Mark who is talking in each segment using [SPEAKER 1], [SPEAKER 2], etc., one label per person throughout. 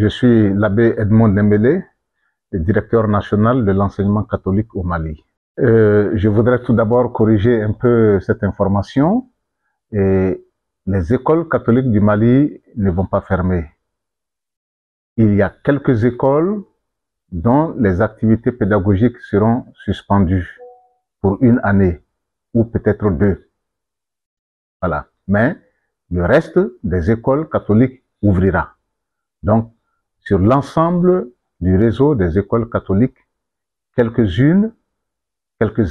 [SPEAKER 1] Je suis l'abbé Edmond Dembélé, le directeur national de l'enseignement catholique au Mali. Je voudrais tout d'abord corriger un peu cette information. Et les écoles catholiques du Mali ne vont pas fermer. Il y a quelques écoles dont les activités pédagogiques seront suspendues pour une année ou peut-être deux. Voilà. Mais le reste des écoles catholiques ouvrira. Donc, sur l'ensemble du réseau des écoles catholiques, quelques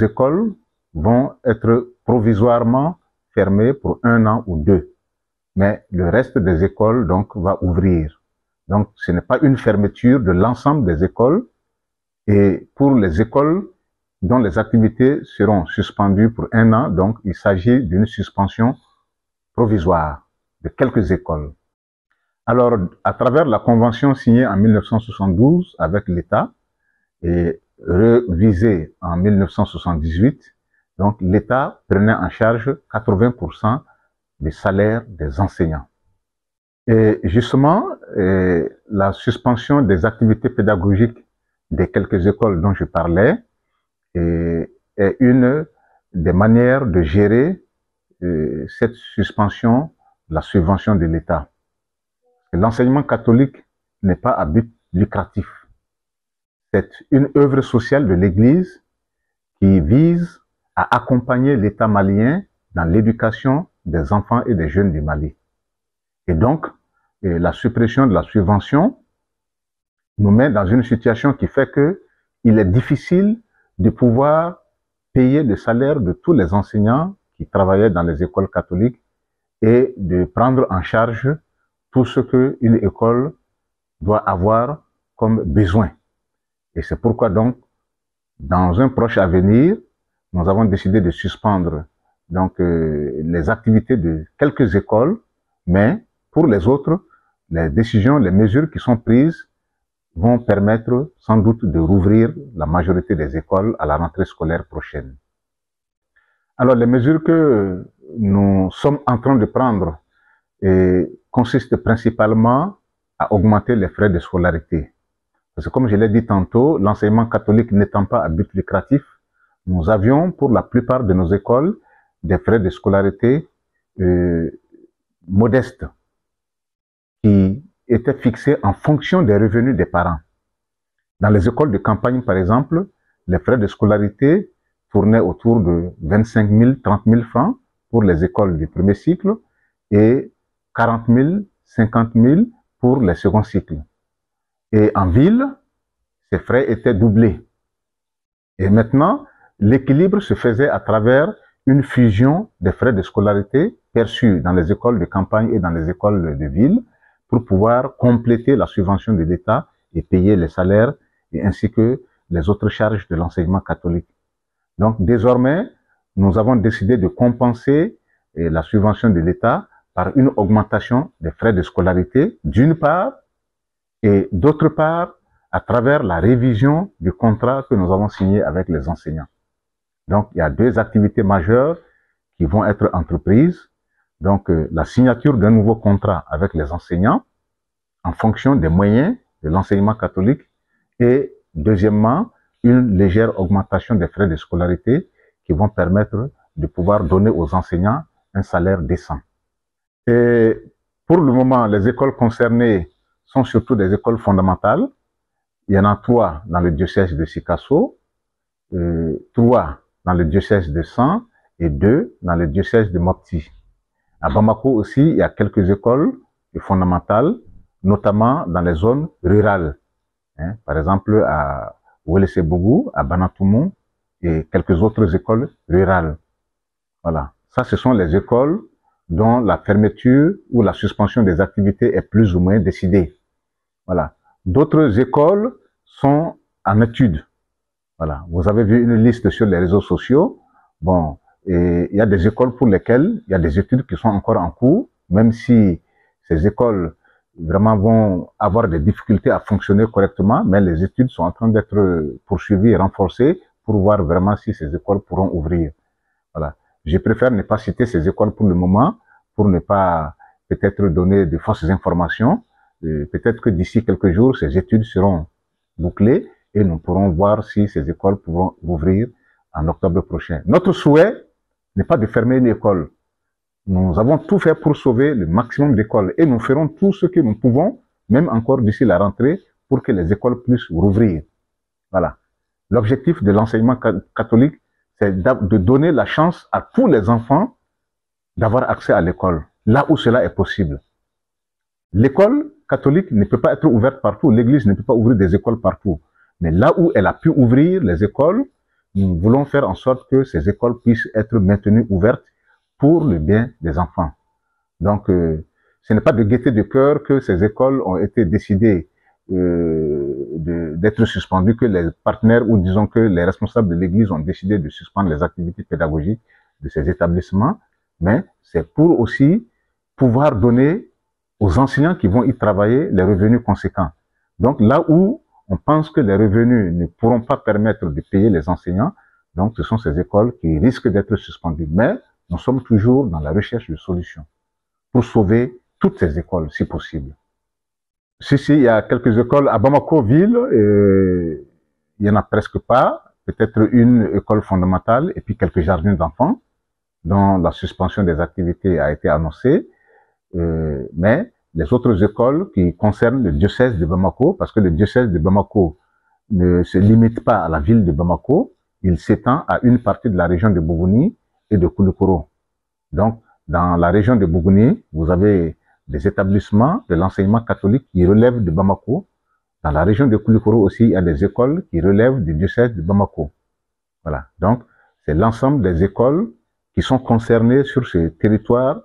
[SPEAKER 1] écoles vont être provisoirement fermées pour un an ou deux. Mais le reste des écoles, donc, va ouvrir. Donc, ce n'est pas une fermeture de l'ensemble des écoles. Et pour les écoles dont les activités seront suspendues pour un an, donc, il s'agit d'une suspension provisoire de quelques écoles. Alors, à travers la convention signée en 1972 avec l'État et révisée en 1978, donc l'État prenait en charge 80% des salaires des enseignants. Et justement, la suspension des activités pédagogiques des quelques écoles dont je parlais est une des manières de gérer cette suspension de la subvention de l'État. L'enseignement catholique n'est pas à but lucratif. C'est une œuvre sociale de l'Église qui vise à accompagner l'État malien dans l'éducation des enfants et des jeunes du Mali. Et donc, la suppression de la subvention nous met dans une situation qui fait que il est difficile de pouvoir payer le salaire de tous les enseignants qui travaillaient dans les écoles catholiques et de prendre en charge tout ce qu'une école doit avoir comme besoin. Et c'est pourquoi donc, dans un proche avenir, nous avons décidé de suspendre donc les activités de quelques écoles, mais pour les autres, les décisions, les mesures qui sont prises vont permettre sans doute de rouvrir la majorité des écoles à la rentrée scolaire prochaine. Alors les mesures que nous sommes en train de prendre consistent principalement à augmenter les frais de scolarité. Parce que comme je l'ai dit tantôt, l'enseignement catholique n'étant pas à but lucratif, nous avions pour la plupart de nos écoles des frais de scolarité modestes qui étaient fixés en fonction des revenus des parents. Dans les écoles de campagne, par exemple, les frais de scolarité tournaient autour de 25 000, 30 000 francs pour les écoles du premier cycle et 40 000, 50 000 pour les seconds cycles. Et en ville, ces frais étaient doublés. Et maintenant, l'équilibre se faisait à travers une fusion des frais de scolarité perçus dans les écoles de campagne et dans les écoles de ville pour pouvoir compléter la subvention de l'État et payer les salaires et ainsi que les autres charges de l'enseignement catholique. Donc désormais, nous avons décidé de compenser la subvention de l'État par une augmentation des frais de scolarité d'une part et d'autre part à travers la révision du contrat que nous avons signé avec les enseignants. Donc il y a deux activités majeures qui vont être entreprises. Donc la signature d'un nouveau contrat avec les enseignants en fonction des moyens de l'enseignement catholique et deuxièmement, une légère augmentation des frais de scolarité qui vont permettre de pouvoir donner aux enseignants un salaire décent. Et pour le moment, les écoles concernées sont surtout des écoles fondamentales. Il y en a 3 dans le diocèse de Sikasso, 3 dans le diocèse de San et 2 dans le diocèse de Mopti. À Bamako aussi, il y a quelques écoles fondamentales, notamment dans les zones rurales. Par exemple, à Ouelessebougou, à Banatoumou et quelques autres écoles rurales. Voilà. Ça, ce sont les écoles dont la fermeture ou la suspension des activités est plus ou moins décidée. Voilà. D'autres écoles sont en étude. Voilà. Vous avez vu une liste sur les réseaux sociaux. Bon, et il y a des écoles pour lesquelles il y a des études qui sont encore en cours, même si ces écoles vraiment vont avoir des difficultés à fonctionner correctement, mais les études sont en train d'être poursuivies et renforcées pour voir vraiment si ces écoles pourront ouvrir. Voilà. Je préfère ne pas citer ces écoles pour le moment, pour ne pas peut-être donner de fausses informations, Peut-être que d'ici quelques jours, ces études seront bouclées et nous pourrons voir si ces écoles pourront ouvrir en octobre prochain. Notre souhait n'est pas de fermer une école. Nous avons tout fait pour sauver le maximum d'écoles et nous ferons tout ce que nous pouvons, même encore d'ici la rentrée, pour que les écoles puissent rouvrir. Voilà. L'objectif de l'enseignement catholique, c'est de donner la chance à tous les enfants d'avoir accès à l'école, là où cela est possible. L'école catholique ne peut pas être ouverte partout, l'Église ne peut pas ouvrir des écoles partout. Mais là où elle a pu ouvrir les écoles, nous voulons faire en sorte que ces écoles puissent être maintenues ouvertes pour le bien des enfants. Donc, ce n'est pas de gaieté de cœur que ces écoles ont été décidées d'être suspendues, que les partenaires ou disons que les responsables de l'Église ont décidé de suspendre les activités pédagogiques de ces établissements, mais c'est pour aussi pouvoir donner aux enseignants qui vont y travailler les revenus conséquents. Donc là où on pense que les revenus ne pourront pas permettre de payer les enseignants, donc ce sont ces écoles qui risquent d'être suspendues. Mais nous sommes toujours dans la recherche de solutions pour sauver toutes ces écoles, si possible. Si, il y a quelques écoles à Bamako-Ville, il n'y en a presque pas, peut-être une école fondamentale et puis quelques jardins d'enfants dont la suspension des activités a été annoncée. Mais les autres écoles qui concernent le diocèse de Bamako, parce que le diocèse de Bamako ne se limite pas à la ville de Bamako, il s'étend à une partie de la région de Bougouni et de Koulikoro. Donc, dans la région de Bougouni, vous avez des établissements de l'enseignement catholique qui relèvent de Bamako. Dans la région de Koulikoro aussi, il y a des écoles qui relèvent du diocèse de Bamako. Voilà. Donc, c'est l'ensemble des écoles qui sont concernées sur ce territoire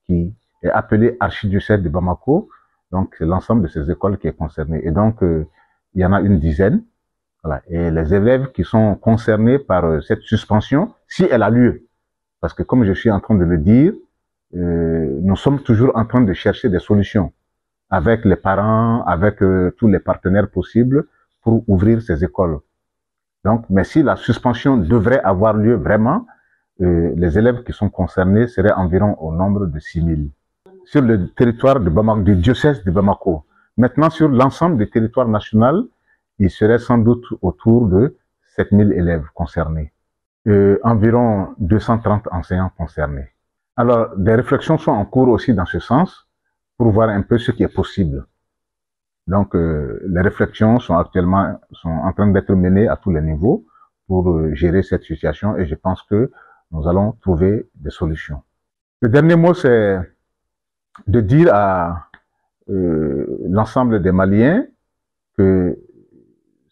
[SPEAKER 1] qui est appelé archidiocèse de Bamako. Donc, c'est l'ensemble de ces écoles qui est concerné. Et donc, il y en a une dizaine. Voilà. Et les élèves qui sont concernés par cette suspension, si elle a lieu, parce que comme je suis en train de le dire, nous sommes toujours en train de chercher des solutions avec les parents, avec tous les partenaires possibles pour ouvrir ces écoles. Donc, mais si la suspension devrait avoir lieu vraiment, les élèves qui sont concernés seraient environ au nombre de 6 000 sur le territoire de Bamako, du diocèse de Bamako. Maintenant, sur l'ensemble du territoire national, il serait sans doute autour de 7 000 élèves concernés. Environ 230 enseignants concernés. Alors, des réflexions sont en cours aussi dans ce sens pour voir un peu ce qui est possible. Donc, les réflexions sont actuellement en train d'être menées à tous les niveaux pour gérer cette situation et je pense que nous allons trouver des solutions. Le dernier mot, c'est de dire à l'ensemble des Maliens que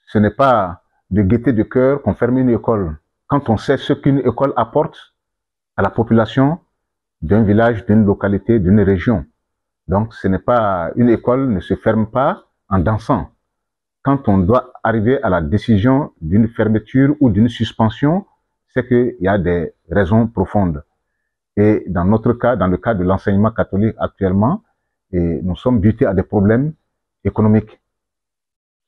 [SPEAKER 1] ce n'est pas de gaieté de cœur qu'on ferme une école. Quand on sait ce qu'une école apporte à la population d'un village, d'une localité, d'une région. Donc, ce n'est pas, une école ne se ferme pas en dansant. Quand on doit arriver à la décision d'une fermeture ou d'une suspension, c'est qu'il y a des raisons profondes. Et dans notre cas, dans le cas de l'enseignement catholique actuellement, nous sommes butés à des problèmes économiques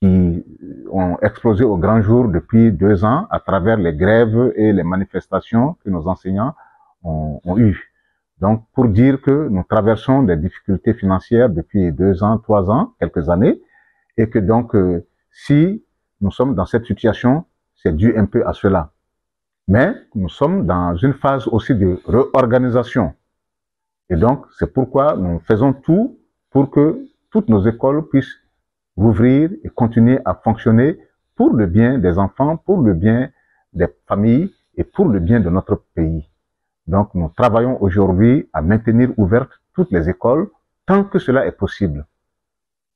[SPEAKER 1] qui ont explosé au grand jour depuis 2 ans à travers les grèves et les manifestations que nos enseignants ont eues. Donc, pour dire que nous traversons des difficultés financières depuis 2 ans, 3 ans, quelques années, et que donc, si nous sommes dans cette situation, c'est dû un peu à cela. Mais nous sommes dans une phase aussi de réorganisation. Et donc, c'est pourquoi nous faisons tout pour que toutes nos écoles puissent rouvrir et continuer à fonctionner pour le bien des enfants, pour le bien des familles et pour le bien de notre pays. Donc, nous travaillons aujourd'hui à maintenir ouvertes toutes les écoles tant que cela est possible.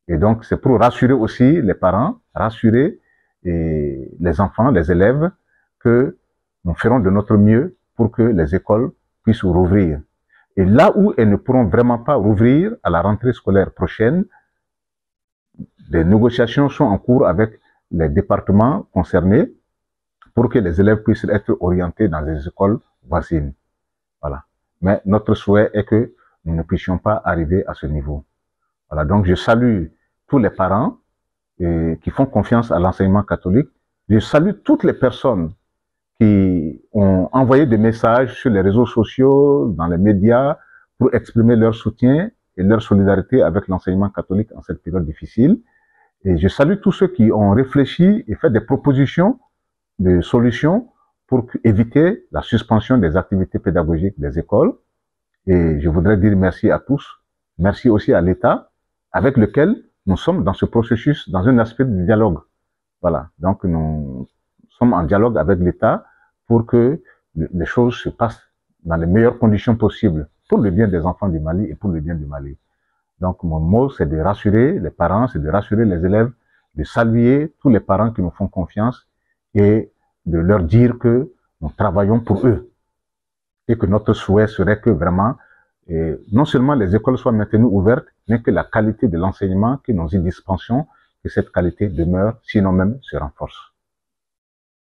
[SPEAKER 1] Et donc, c'est pour rassurer aussi les parents, rassurer les enfants, les élèves, que nous ferons de notre mieux pour que les écoles puissent rouvrir. Et là où elles ne pourront vraiment pas rouvrir à la rentrée scolaire prochaine, des négociations sont en cours avec les départements concernés pour que les élèves puissent être orientés dans des écoles voisines. Voilà. Mais notre souhait est que nous ne puissions pas arriver à ce niveau. Voilà. Donc, je salue tous les parents qui font confiance à l'enseignement catholique. Je salue toutes les personnes qui ont envoyé des messages sur les réseaux sociaux, dans les médias, pour exprimer leur soutien et leur solidarité avec l'enseignement catholique en cette période difficile. Et je salue tous ceux qui ont réfléchi et fait des propositions de solutions pour éviter la suspension des activités pédagogiques des écoles. Et je voudrais dire merci à tous. Merci aussi à l'État, avec lequel nous sommes dans ce processus, dans un aspect de dialogue. Voilà. Donc, nous sommes en dialogue avec l'État pour que les choses se passent dans les meilleures conditions possibles pour le bien des enfants du Mali et pour le bien du Mali. Donc, mon mot, c'est de rassurer les parents, c'est de rassurer les élèves, de saluer tous les parents qui nous font confiance et de leur dire que nous travaillons pour eux et que notre souhait serait que vraiment, non seulement les écoles soient maintenues ouvertes, mais que la qualité de l'enseignement que nous y dispensons, que cette qualité demeure, sinon même se renforce.